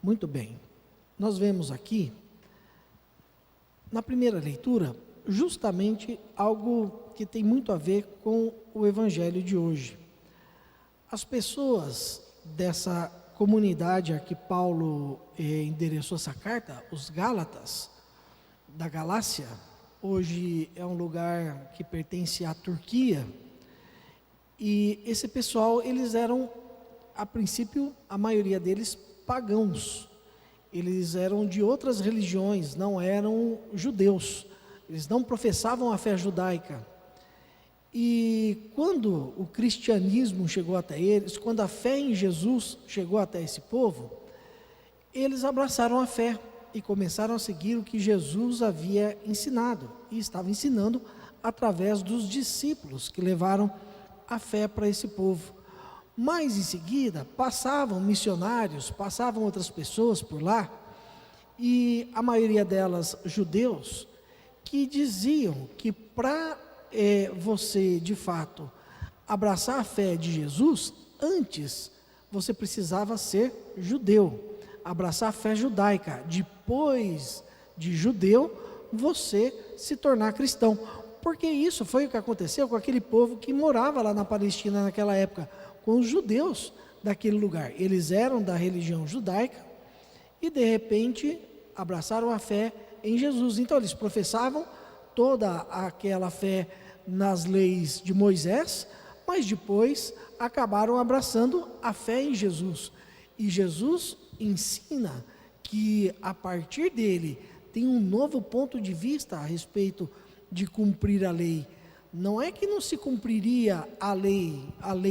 Muito bem. Nós vemos aqui, na primeira leitura, justamente algo que tem muito a ver com o evangelho de hoje. As pessoas dessa comunidade a que Paulo endereçou essa carta, os Gálatas, da Galácia, hoje é um lugar que pertence à Turquia, e esse pessoal, eles eram, a princípio, a maioria deles, pagãos. Eles eram de outras religiões, não eram judeus. Eles não professavam a fé judaica. E quando o cristianismo chegou até eles, quando a fé em Jesus chegou até esse povo, eles abraçaram a fé e começaram a seguir o que Jesus havia ensinado. E estava ensinando através dos discípulos que levaram a fé para esse povo. Mas em seguida passavam missionários, passavam outras pessoas por lá, e a maioria delas judeus, que diziam que para você de fato abraçar a fé de Jesus, antes você precisava ser judeu, abraçar a fé judaica, depois de judeu você se tornar cristão. Porque isso foi o que aconteceu com aquele povo que morava lá na Palestina naquela época, com os judeus daquele lugar. Eles eram da religião judaica e de repente abraçaram a fé em Jesus. Então eles professavam toda aquela fé nas leis de Moisés, mas depois acabaram abraçando a fé em Jesus. E Jesus ensina que a partir dele tem um novo ponto de vista a respeito de cumprir a lei. Não é que não se cumpriria a lei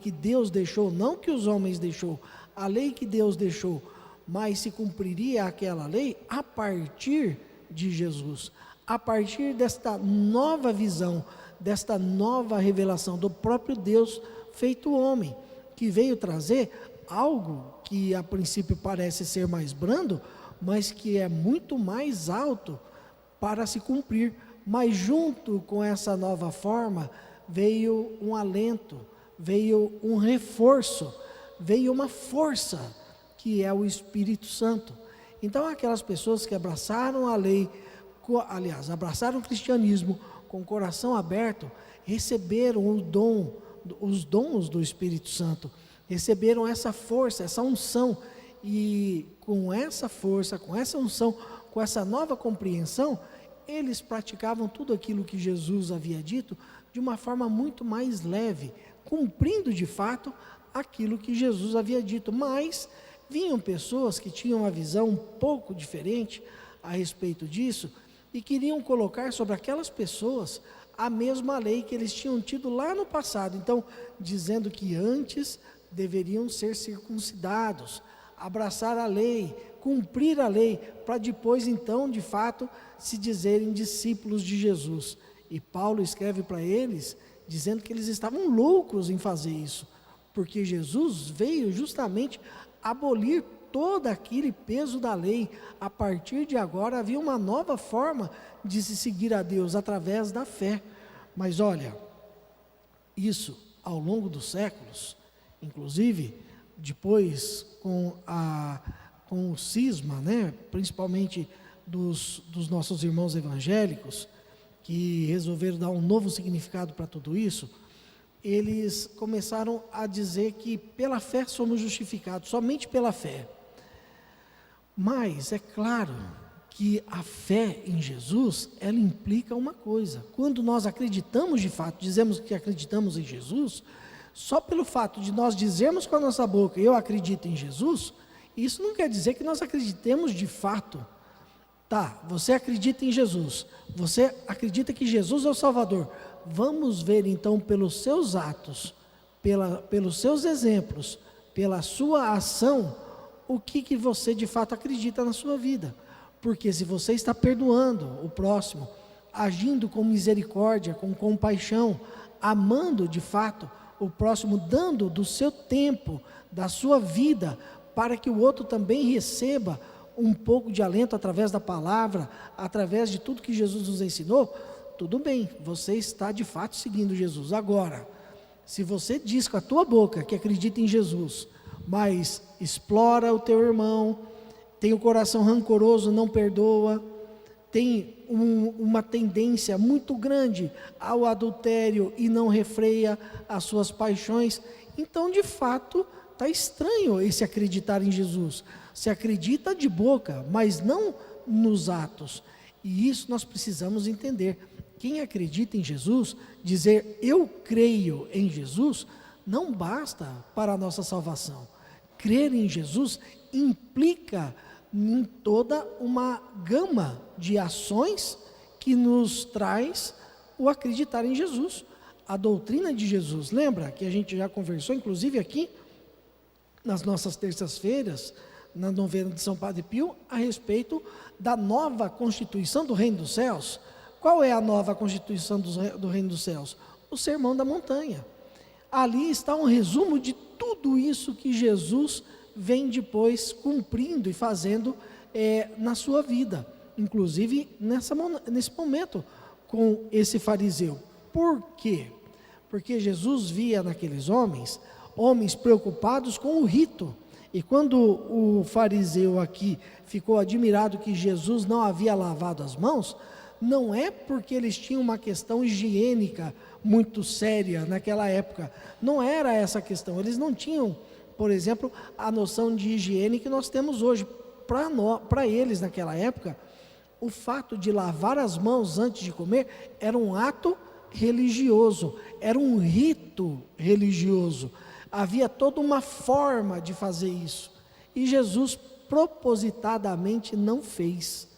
que Deus deixou, não que os homens deixou, a lei que Deus deixou, mas se cumpriria aquela lei a partir de Jesus, a partir desta nova visão, desta nova revelação do próprio Deus feito homem, que veio trazer algo que a princípio parece ser mais brando, mas que é muito mais alto para se cumprir. Mas junto com essa nova forma, veio um alento, veio um reforço, veio uma força, que é o Espírito Santo. Então aquelas pessoas que abraçaram a lei, abraçaram o cristianismo com o coração aberto, receberam os dons do Espírito Santo, receberam essa força, essa unção, e com essa força, com essa unção, com essa nova compreensão, eles praticavam tudo aquilo que Jesus havia dito de uma forma muito mais leve, cumprindo de fato aquilo que Jesus havia dito. Mas vinham pessoas que tinham uma visão um pouco diferente a respeito disso e queriam colocar sobre aquelas pessoas a mesma lei que eles tinham tido lá no passado. Então, dizendo que antes deveriam ser circuncidados, abraçar a lei, cumprir a lei, para depois então, de fato, se dizerem discípulos de Jesus. E Paulo escreve para eles, dizendo que eles estavam loucos em fazer isso, porque Jesus veio justamente abolir todo aquele peso da lei. A partir de agora havia uma nova forma de se seguir a Deus, através da fé. Mas olha, isso ao longo dos séculos, inclusive depois com o cisma, né, principalmente dos nossos irmãos evangélicos, que resolveram dar um novo significado para tudo isso, eles começaram a dizer que pela fé somos justificados, somente pela fé. Mas é claro que a fé em Jesus, ela implica uma coisa. Quando nós acreditamos de fato, dizemos que acreditamos em Jesus, só pelo fato de nós dizermos com a nossa boca, eu acredito em Jesus, isso não quer dizer que nós acreditemos de fato. Tá, você acredita em Jesus, você acredita que Jesus é o Salvador. Vamos ver então pelos seus atos, pelos seus exemplos, pela sua ação, o que você de fato acredita na sua vida. Porque se você está perdoando o próximo, agindo com misericórdia, com compaixão, amando de fato o próximo, dando do seu tempo, da sua vida, para que o outro também receba um pouco de alento através da palavra, através de tudo que Jesus nos ensinou, tudo bem, você está de fato seguindo Jesus. Agora, se você diz com a tua boca que acredita em Jesus, mas explora o teu irmão, tem o coração rancoroso, não perdoa, tem uma tendência muito grande ao adultério e não refreia as suas paixões. Então, de fato, está estranho esse acreditar em Jesus. Se acredita de boca, mas não nos atos. E isso nós precisamos entender. Quem acredita em Jesus, dizer eu creio em Jesus, não basta para a nossa salvação. Crer em Jesus implica em toda uma gama de ações que nos traz o acreditar em Jesus. A doutrina de Jesus, lembra que a gente já conversou, inclusive aqui, nas nossas terças-feiras, na novena de São Padre Pio, a respeito da nova constituição do Reino dos Céus. Qual é a nova constituição do Reino dos Céus? O Sermão da Montanha. Ali está um resumo de tudo isso que Jesus vem depois cumprindo e fazendo na sua vida, inclusive nesse momento com esse fariseu. Por quê? Porque Jesus via naqueles homens preocupados com o rito. E quando o fariseu aqui ficou admirado que Jesus não havia lavado as mãos, não é porque eles tinham uma questão higiênica muito séria naquela época. Não era essa a questão. Eles não tinham, por exemplo, a noção de higiene que nós temos hoje. Para eles, naquela época, o fato de lavar as mãos antes de comer era um ato religioso, era um rito religioso. Havia toda uma forma de fazer isso. E Jesus propositadamente não fez.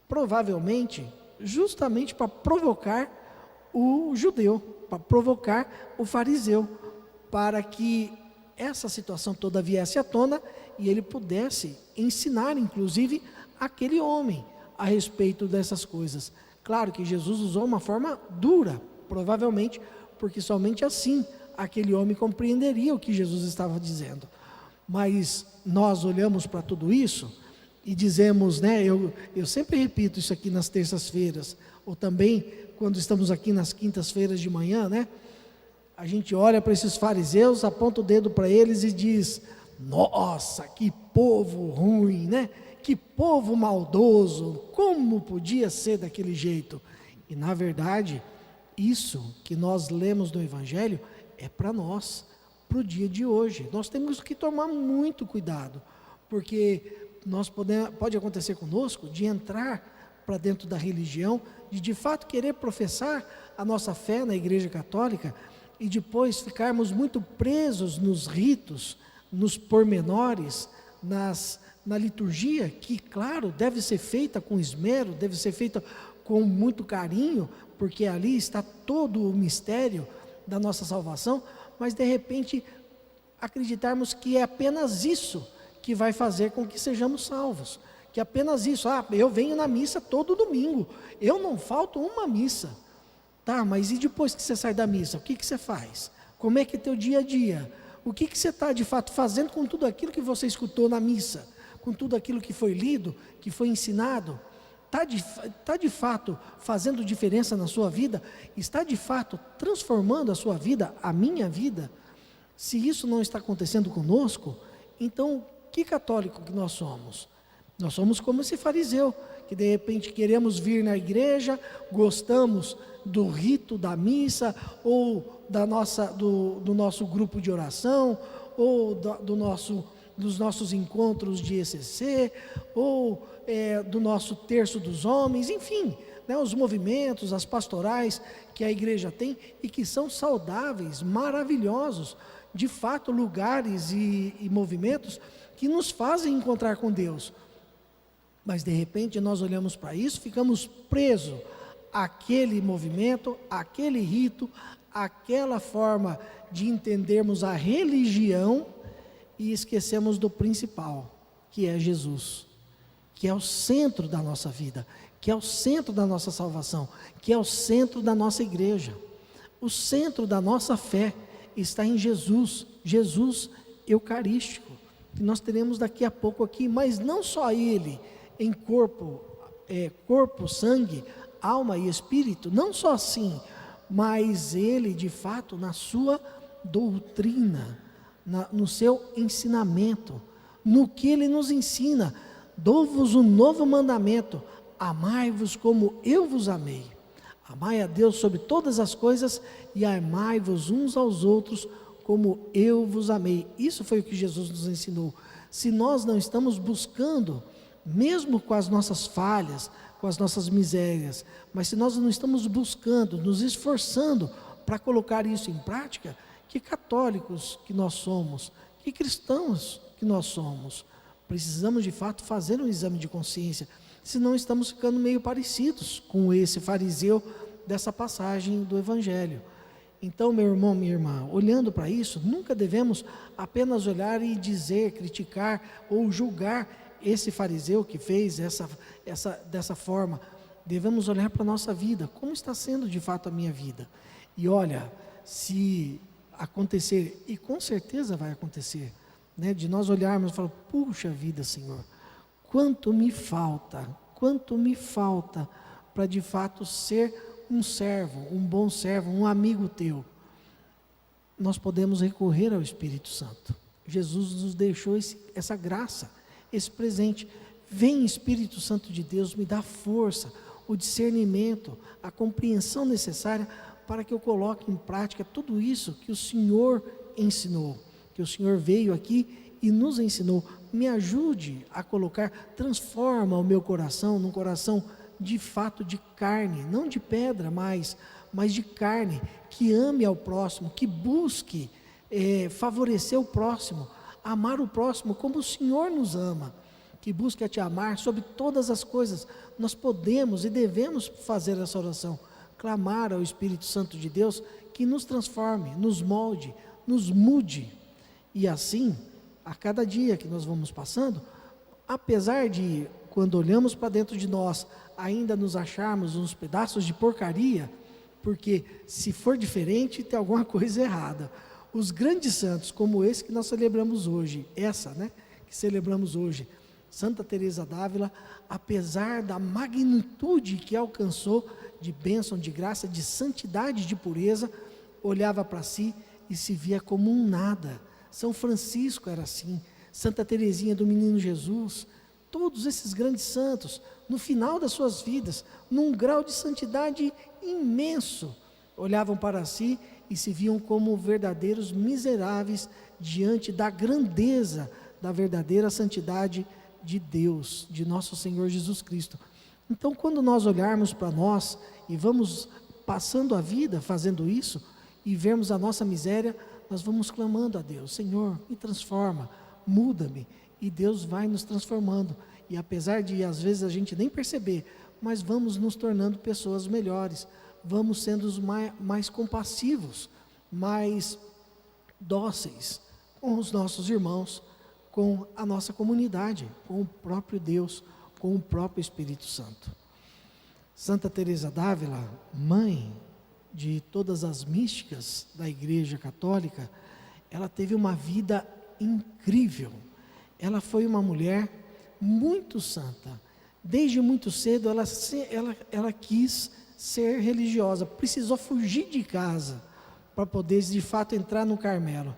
Provavelmente, justamente para provocar o judeu, para provocar o fariseu, para que essa situação toda viesse à tona e ele pudesse ensinar, inclusive, aquele homem a respeito dessas coisas. Claro que Jesus usou uma forma dura, provavelmente, porque somente assim aquele homem compreenderia o que Jesus estava dizendo. Mas nós olhamos para tudo isso e dizemos, né, eu sempre repito isso aqui nas terças-feiras, ou também quando estamos aqui nas quintas-feiras de manhã, né, a gente olha para esses fariseus, aponta o dedo para eles e diz, nossa, que povo ruim, né? Que povo maldoso, como podia ser daquele jeito? E na verdade, isso que nós lemos no Evangelho é para nós, para o dia de hoje. Nós temos que tomar muito cuidado, porque pode acontecer conosco de entrar para dentro da religião, de fato querer professar a nossa fé na Igreja Católica e depois ficarmos muito presos nos ritos, nos pormenores, na liturgia, que claro, deve ser feita com esmero, deve ser feita com muito carinho, porque ali está todo o mistério da nossa salvação, mas de repente acreditarmos que é apenas isso que vai fazer com que sejamos salvos, que apenas isso, eu venho na missa todo domingo, eu não falto uma missa, tá, mas e depois que você sai da missa, o que você faz? Como é que é teu dia a dia? O que você está de fato fazendo com tudo aquilo que você escutou na missa, com tudo aquilo que foi lido, que foi ensinado? Está de fato fazendo diferença na sua vida? Está de fato transformando a sua vida, a minha vida? Se isso não está acontecendo conosco, então que católico que nós somos? Nós somos como esse fariseu, que de repente queremos vir na igreja, gostamos do rito da missa, ou do nosso grupo de oração, ou dos nossos encontros de ECC, ou do nosso terço dos homens, enfim, né, os movimentos, as pastorais que a igreja tem e que são saudáveis, maravilhosos, de fato lugares e movimentos que nos fazem encontrar com Deus. Mas de repente nós olhamos para isso, ficamos presos àquele movimento, àquele rito, àquela forma de entendermos a religião e esquecemos do principal, que é Jesus, que é o centro da nossa vida, que é o centro da nossa salvação, que é o centro da nossa igreja. O centro da nossa fé está em Jesus, Jesus eucarístico, que nós teremos daqui a pouco aqui, mas não só Ele, em corpo, sangue, alma e espírito, não só assim, mas Ele de fato na sua doutrina, no seu ensinamento, no que Ele nos ensina, Dou-vos um novo mandamento: amai-vos como eu vos amei. Amai a Deus sobre todas as coisas e amai-vos uns aos outros como eu vos amei. Isso foi o que Jesus nos ensinou. Se nós não estamos buscando, mesmo com as nossas falhas, com as nossas misérias, mas se nós não estamos buscando, nos esforçando para colocar isso em prática, que católicos que nós somos, que cristãos que nós somos, precisamos de fato fazer um exame de consciência, senão estamos ficando meio parecidos com esse fariseu dessa passagem do Evangelho. Então, meu irmão, minha irmã, olhando para isso, nunca devemos apenas olhar e dizer, criticar ou julgar esse fariseu que fez dessa forma. Devemos olhar para a nossa vida, como está sendo de fato a minha vida. E olha, se acontecer, e com certeza vai acontecer, né, de nós olharmos e falar: puxa vida, Senhor, quanto me falta para de fato ser um servo, um bom servo, um amigo teu. Nós podemos recorrer ao Espírito Santo. Jesus nos deixou essa graça, esse presente. Vem, Espírito Santo de Deus, me dá força, o discernimento, a compreensão necessária para que eu coloque em prática tudo isso que o Senhor ensinou, que o Senhor veio aqui e nos ensinou. Me ajude a colocar, transforma o meu coração num coração de fato de carne, não de pedra mais, mas de carne, que ame ao próximo, que busque favorecer o próximo, amar o próximo como o Senhor nos ama, que busque a te amar sobre todas as coisas. Nós podemos e devemos fazer essa oração, clamar ao Espírito Santo de Deus que nos transforme, nos molde, nos mude, e assim, a cada dia que nós vamos passando, apesar de, quando olhamos para dentro de nós, ainda nos acharmos uns pedaços de porcaria, porque se for diferente, tem alguma coisa errada. Os grandes santos, como esse que nós celebramos hoje, que celebramos hoje, Santa Teresa d'Ávila, apesar da magnitude que alcançou de bênção, de graça, de santidade, de pureza, olhava para si e se via como um nada. São Francisco era assim, Santa Teresinha do Menino Jesus, todos esses grandes santos, no final das suas vidas, num grau de santidade imenso, olhavam para si e se viam como verdadeiros miseráveis diante da grandeza da verdadeira santidade de Deus, de nosso Senhor Jesus Cristo. Então, quando nós olharmos para nós e vamos passando a vida fazendo isso, e vermos a nossa miséria, nós vamos clamando a Deus: Senhor, me transforma, muda-me, e Deus vai nos transformando. E apesar de às vezes a gente nem perceber, mas vamos nos tornando pessoas melhores, vamos sendo mais compassivos, mais dóceis com os nossos irmãos, com a nossa comunidade, com o próprio Deus, com o próprio Espírito Santo. Santa Teresa d'Ávila, mãe de todas as místicas da Igreja Católica, ela teve uma vida incrível. Ela foi uma mulher muito santa. Desde muito cedo ela quis ser religiosa, precisou fugir de casa para poder de fato entrar no Carmelo.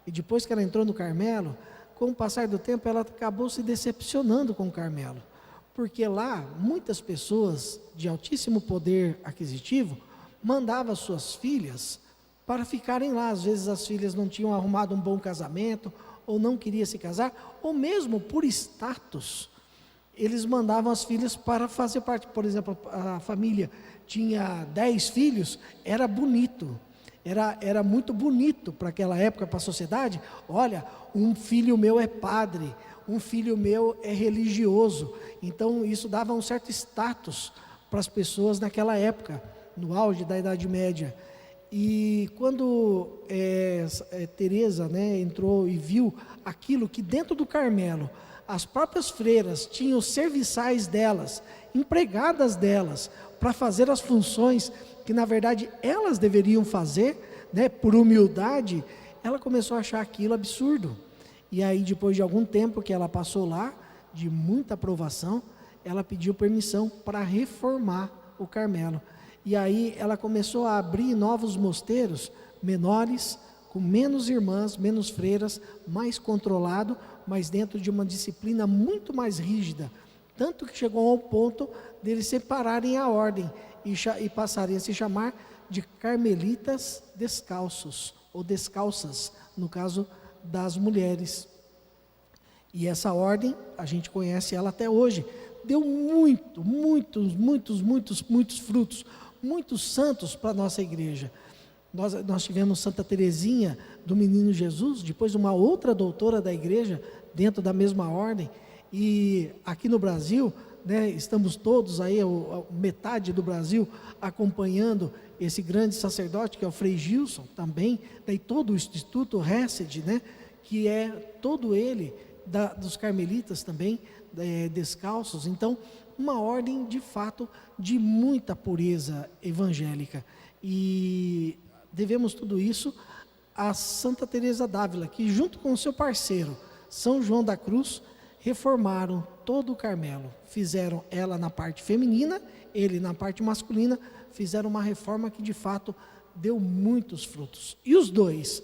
E depois que ela entrou no Carmelo, com o passar do tempo ela acabou se decepcionando com o Carmelo, porque lá muitas pessoas de altíssimo poder aquisitivo mandavam suas filhas para ficarem lá. Às vezes as filhas não tinham arrumado um bom casamento, ou não queriam se casar, ou mesmo por status, eles mandavam as filhas para fazer parte. Por exemplo, a família tinha 10 filhos, era bonito, era muito bonito para aquela época, para a sociedade. Olha, um filho meu é padre, um filho meu é religioso. Então isso dava um certo status para as pessoas naquela época, no auge da Idade Média. E quando Teresa, entrou e viu aquilo que dentro do Carmelo, as próprias freiras tinham serviçais delas, empregadas delas, para fazer as funções que na verdade elas deveriam fazer, por humildade, ela começou a achar aquilo absurdo. E aí, depois de algum tempo que ela passou lá, de muita aprovação, ela pediu permissão para reformar o Carmelo. E aí ela começou a abrir novos mosteiros menores, com menos irmãs, menos freiras, mais controlado, mas dentro de uma disciplina muito mais rígida. Tanto que chegou ao ponto deles separarem a ordem e passarem a se chamar de carmelitas descalços, ou descalças, no caso das mulheres. E essa ordem, a gente conhece ela até hoje, deu muitos frutos, muitos santos para a nossa igreja. Nós tivemos Santa Teresinha do Menino Jesus, depois uma outra doutora da igreja, dentro da mesma ordem, e aqui no Brasil, né, estamos todos aí, metade do Brasil, acompanhando esse grande sacerdote, que é o Frei Gilson, também, e todo o Instituto Hesed, né, que é todo ele, dos carmelitas também, descalços. Então, uma ordem, de fato, de muita pureza evangélica. E devemos tudo isso a Santa Teresa d'Ávila, que junto com o seu parceiro, São João da Cruz, reformaram todo o Carmelo. Fizeram ela na parte feminina, ele na parte masculina, fizeram uma reforma que de fato deu muitos frutos. E os dois,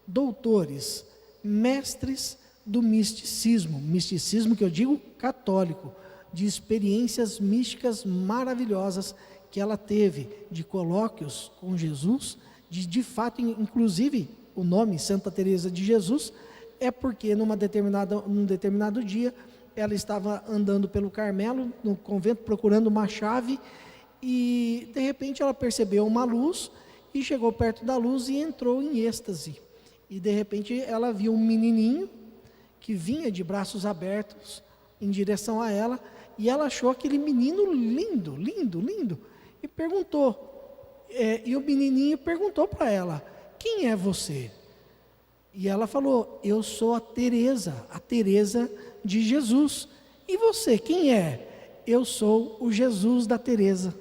doutores, mestres do misticismo que eu digo católico, de experiências místicas maravilhosas que ela teve, de colóquios com Jesus, de fato, inclusive o nome Santa Teresa de Jesus é porque num determinado dia ela estava andando pelo Carmelo, no convento, procurando uma chave, e de repente ela percebeu uma luz e chegou perto da luz e entrou em êxtase. E de repente ela viu um menininho que vinha de braços abertos em direção a ela, e ela achou aquele menino lindo, e perguntou, e o menininho perguntou para ela: quem é você? E ela falou: eu sou a Teresa de Jesus. E você, quem é? Eu sou o Jesus da Teresa.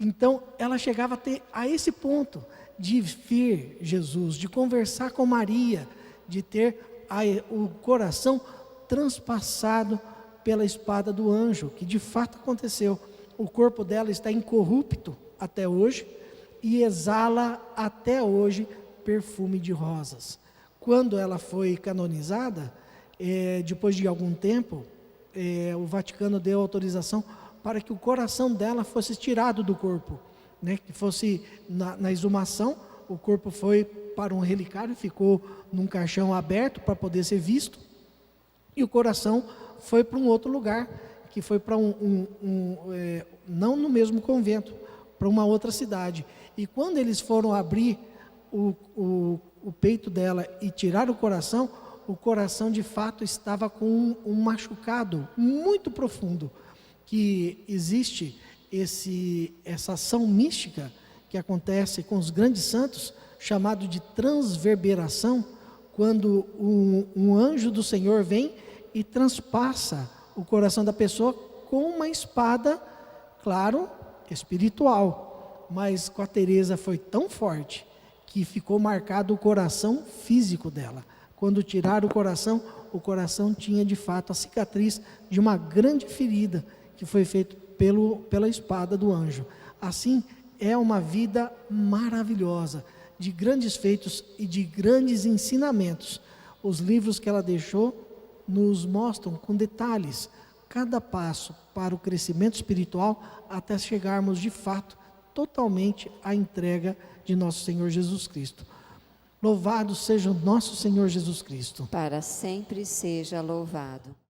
Então, ela chegava a esse ponto de ver Jesus, de conversar com Maria, de ter o coração transpassado pela espada do anjo, que de fato aconteceu. O corpo dela está incorrupto até hoje e exala até hoje perfume de rosas. Quando ela foi canonizada, depois de algum tempo, o Vaticano deu autorização para que o coração dela fosse tirado do corpo, né? Que fosse na exumação, o corpo foi para um relicário, ficou num caixão aberto para poder ser visto, e o coração foi para um outro lugar, que foi para não no mesmo convento, para uma outra cidade. E quando eles foram abrir o peito dela e tirar o coração de fato estava com um machucado muito profundo, que existe essa ação mística que acontece com os grandes santos, chamado de transverberação, quando um anjo do Senhor vem e transpassa o coração da pessoa com uma espada, claro, espiritual, mas com a Teresa foi tão forte que ficou marcado o coração físico dela. Quando tiraram o coração tinha de fato a cicatriz de uma grande ferida que foi feita pela espada do anjo. Assim, é uma vida maravilhosa, de grandes feitos e de grandes ensinamentos. Os livros que ela deixou nos mostram com detalhes cada passo para o crescimento espiritual, até chegarmos de fato totalmente à entrega de nosso Senhor Jesus Cristo. Louvado seja o nosso Senhor Jesus Cristo. Para sempre seja louvado.